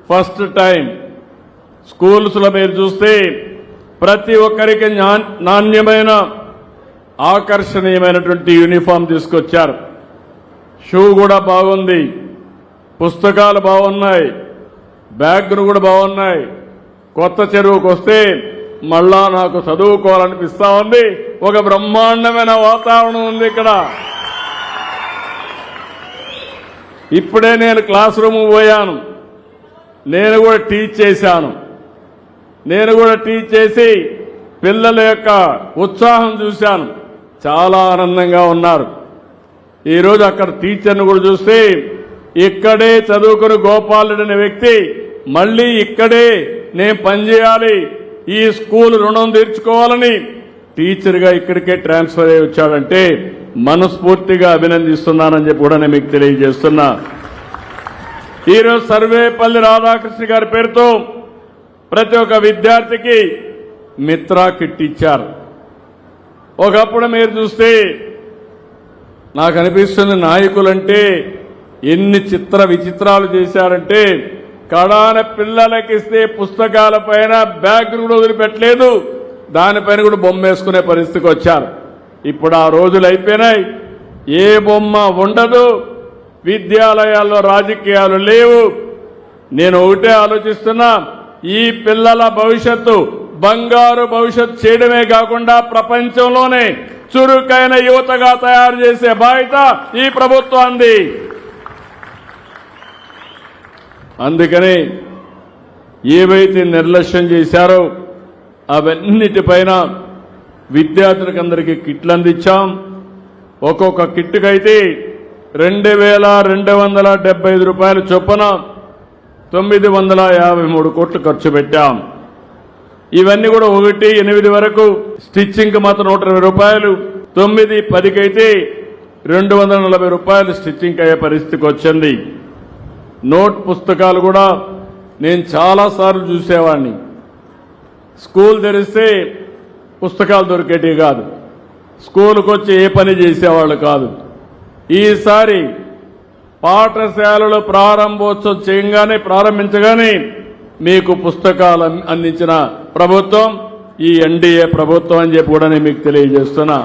First time schools లో మీరు చూస్తే ప్రతి ఒక్కరికి నాణ్యమైన ఆకర్షణీయమైనటువంటి యూనిఫామ్ తీసుకొచ్చారు. షూ కూడా బాగుంది, పుస్తకాలు బాగున్నాయి, బ్యాగులు కూడా బాగున్నాయి. కొత్త చెరువుకు వస్తే మళ్ళా నాకు చదువుకోవాలనిపిస్తా ఉంది. ఒక బ్రహ్మాండమైన వాతావరణం ఉంది ఇక్కడ. ఇప్పుడే నేను క్లాస్ రూమ్ పోయాను, నేను కూడా టీచ్ చేశాను. నేను కూడా టీచ్ చేసి పిల్లల యొక్క ఉత్సాహం చూశాను, చాలా ఆనందంగా ఉన్నారు. ఈరోజు అక్కడ టీచర్ను కూడా చూస్తే ఇక్కడే చదువుకుని గోపాల్ రెడ్డి అనే వ్యక్తి మళ్ళీ ఇక్కడే నేను పనిచేయాలి, ఈ స్కూల్ రుణం తీర్చుకోవాలని టీచర్గా ఇక్కడికే ట్రాన్స్ఫర్ అయ్యి వచ్చాడంటే మనస్ఫూర్తిగా అభినందిస్తున్నానని చెప్పి కూడా నేను మీకు తెలియజేస్తున్నా. ఈరోజు సర్వేపల్లి రాధాకృష్ణ గారి పేరుతో ప్రతి ఒక్క విద్యార్థికి మిత్రా కిట్ ఇచ్చారు. ఒకప్పుడు మీరు చూస్తే నాకు అనిపిస్తుంది నాయకులంటే ఎన్ని చిత్ర విచిత్రాలు చేశారంటే కడాన పిల్లలకిస్తే పుస్తకాల పైన బ్యాగ్ కూడా వదిలిపెట్టలేదు, దానిపైన కూడా బొమ్మ వేసుకునే పరిస్థితికి వచ్చారు. ఇప్పుడు ఆ రోజులు అయిపోయినాయి, ఏ బొమ్మ ఉండదు, విద్యాలయాల్లో రాజకీయాలు లేవు. నేను ఒకటే ఆలోచిస్తున్నా, ఈ పిల్లల భవిష్యత్తు బంగారు భవిష్యత్తు చేయడమే కాకుండా ప్రపంచంలోనే చురుకైన యువతగా తయారు చేసే బాధ్యత ఈ ప్రభుత్వాన్ని. అందుకని ఏవైతే నిర్లక్ష్యం చేశారో అవన్నిటిపైన విద్యార్థులకు అందరికీ కిట్లు అందించాం. ఒక్కొక్క కిట్టుకైతే 2,275 రూపాయలు చొప్పున 953 కోట్లు ఖర్చు పెట్టాం. ఇవన్నీ కూడా 1-8 వరకు స్టిచ్చింగ్ మాత్రం 120 రూపాయలు, 9-10 అయితే 240 రూపాయలు స్టిచ్చింగ్ అయ్యే పరిస్థితికి వచ్చింది. నోట్ పుస్తకాలు కూడా నేను చాలాసార్లు చూసేవాడిని, స్కూల్ తెరిస్తే పుస్తకాలు దొరికేటివి కాదు, స్కూల్కి వచ్చి ఏ పని చేసేవాళ్ళు కాదు. ఈసారి పాఠశాలలు ప్రారంభోత్సవం ప్రారంభించగానే మీకు పుస్తకాలు అందించిన ప్రభుత్వం ఈ ఎన్డీఏ ప్రభుత్వం అని చెప్పి కూడా నేను మీకు తెలియజేస్తున్నా.